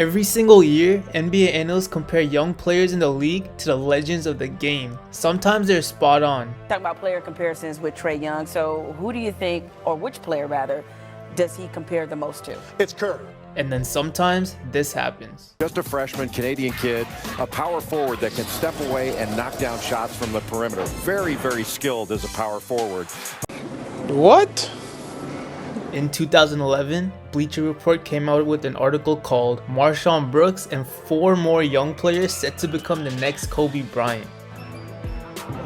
Every single year, NBA analysts compare young players in the league to the legends of the game. Sometimes they're spot on. Talk about player comparisons with Trae Young. So who do you think, or which player rather, does he compare the most to? It's Curry. And then sometimes this happens. Just a freshman, Canadian kid, a power forward that can step away and knock down shots from the perimeter. Very, very skilled as a power forward. What? In 2011, Bleacher Report came out with an article called Marvin Brooks and 4 more young players set to become the next Kobe Bryant.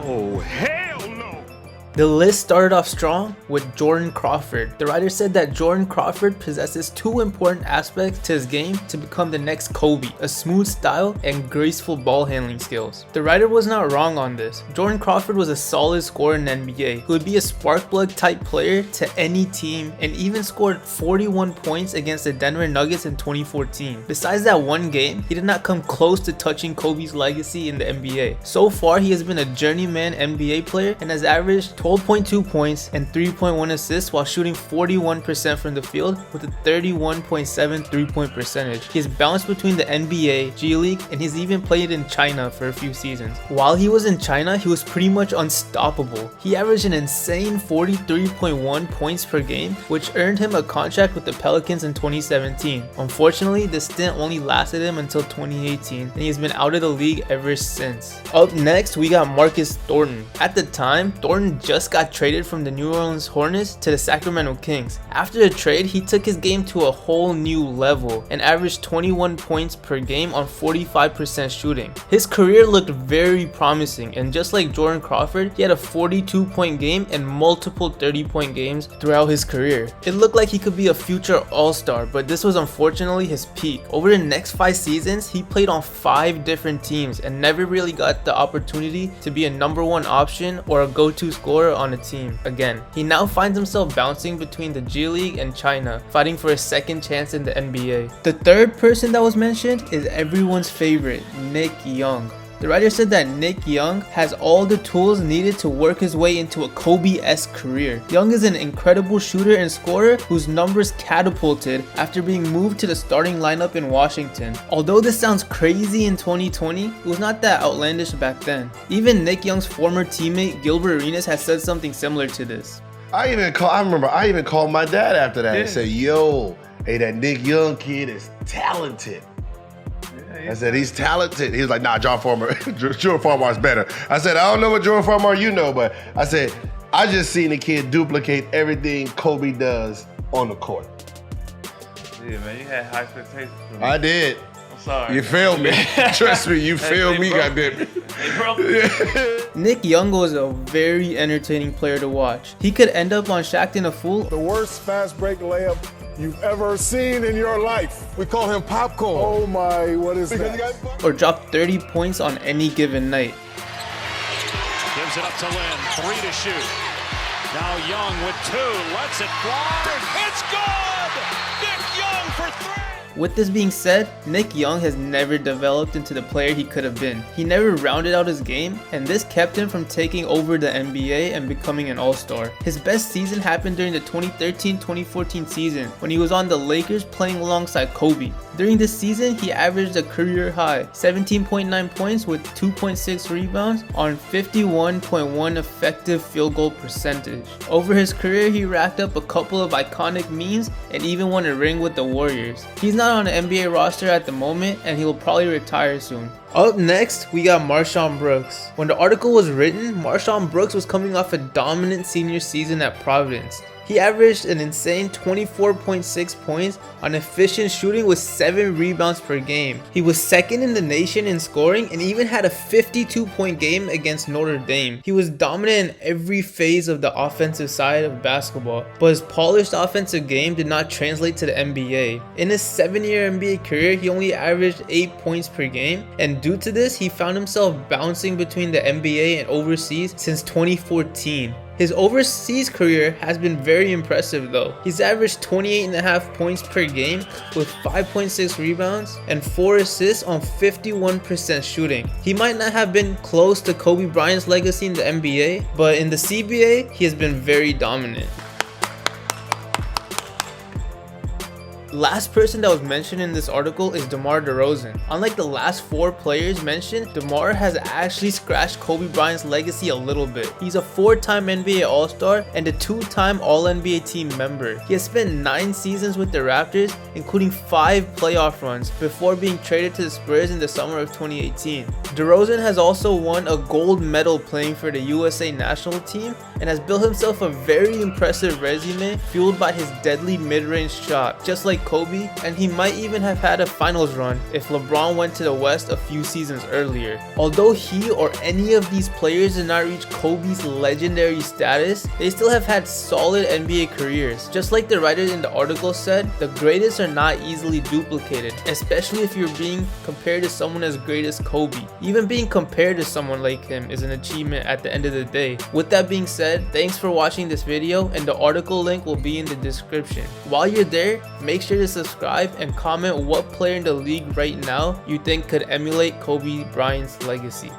Oh, hell no! The list started off strong with Jordan Crawford. The writer said that Jordan Crawford possesses 2 important aspects to his game to become the next Kobe: a smooth style and graceful ball handling skills. The writer was not wrong on this. Jordan Crawford was a solid scorer in the NBA who would be a spark plug type player to any team, and even scored 41 points against the Denver Nuggets in 2014. Besides that one game, he did not come close to touching Kobe's legacy in the NBA. So far, he has been a journeyman NBA player and has averaged 12.2 points and 3.1 assists while shooting 41% from the field with a 31.7 3-point percentage. He has bounced between the NBA, G League, and he's even played in China for a few seasons. While he was in China, he was pretty much unstoppable. He averaged an insane 43.1 points per game, which earned him a contract with the Pelicans in 2017. Unfortunately, this stint only lasted him until 2018, and he has been out of the league ever since. Up next, we got Marcus Thornton. At the time, Thornton just got traded from the New Orleans Hornets to the Sacramento Kings. After the trade, he took his game to a whole new level and averaged 21 points per game on 45% shooting. His career looked very promising, and just like Jordan Crawford, he had a 42-point game and multiple 30-point games throughout his career. It looked like he could be a future all-star, but this was unfortunately his peak. Over the next 5 seasons, he played on 5 different teams and never really got the opportunity to be a #1 option or a go-to scorer on a team again. He now finds himself bouncing between the G League and China, fighting for a second chance in the NBA. The third person that was mentioned is everyone's favorite, Nick Young. The writer said that Nick Young has all the tools needed to work his way into a Kobe-esque career. Young is an incredible shooter and scorer whose numbers catapulted after being moved to the starting lineup in Washington. Although this sounds crazy in 2020, it was not that outlandish back then. Even Nick Young's former teammate Gilbert Arenas has said something similar to this. I remember I even called my dad after that and said, yo, hey, that Nick Young kid is talented. I said, he's talented. He was like, nah, Jordan Farmar is better. I said, I don't know what Jordan Farmar you know, but I said, I just seen the kid duplicate everything Kobe does on the court. Yeah, man, you had high expectations for me. I did. I'm sorry. You failed me. Trust me, you failed me, goddamn. Nick Young was a very entertaining player to watch. He could end up on Shaqtin' a Fool. The worst fast break layup you've ever seen in your life. We call him popcorn. Oh my, what is that? Or drop 30 points on any given night. Gives it up to Lynn, 3 to shoot. Now Young with 2, lets it fly. It's good! Nick Young for 3! With this being said, Nick Young has never developed into the player he could have been. He never rounded out his game, and this kept him from taking over the NBA and becoming an all-star. His best season happened during the 2013-2014 season when he was on the Lakers playing alongside Kobe. During this season, he averaged a career high 17.9 points with 2.6 rebounds on 51.1 effective field goal percentage. Over his career, he racked up a couple of iconic memes and even won a ring with the Warriors. He's not on the NBA roster at the moment, and he will probably retire soon. Up next, we got Marvin Brooks. When the article was written, Marvin Brooks was coming off a dominant senior season at Providence. He averaged an insane 24.6 points on efficient shooting with 7 rebounds per game. He was second in the nation in scoring and even had a 52-point game against Notre Dame. He was dominant in every phase of the offensive side of basketball, but his polished offensive game did not translate to the NBA. In his 7-year NBA career, he only averaged 8 points per game, and due to this, he found himself bouncing between the NBA and overseas since 2014. His overseas career has been very impressive though. He's averaged 28.5 points per game with 5.6 rebounds and 4 assists on 51% shooting. He might not have been close to Kobe Bryant's legacy in the NBA, but in the CBA, he has been very dominant. Last person that was mentioned in this article is DeMar DeRozan. Unlike the last 4 players mentioned, DeMar has actually scratched Kobe Bryant's legacy a little bit. He's a 4-time NBA All-Star and a 2-time All-NBA team member. He has spent 9 seasons with the Raptors, including 5 playoff runs, before being traded to the Spurs in the summer of 2018. DeRozan has also won a gold medal playing for the USA national team and has built himself a very impressive resume fueled by his deadly mid-range shot, just like Kobe, and he might even have had a finals run if LeBron went to the West a few seasons earlier. Although he or any of these players did not reach Kobe's legendary status, they still have had solid NBA careers. Just like the writer in the article said, the greatest are not easily duplicated, especially if you're being compared to someone as great as Kobe. Even being compared to someone like him is an achievement at the end of the day. With that being said, thanks for watching this video, and the article link will be in the description. While you're there, make sure to subscribe and comment what player in the league right now you think could emulate Kobe Bryant's legacy.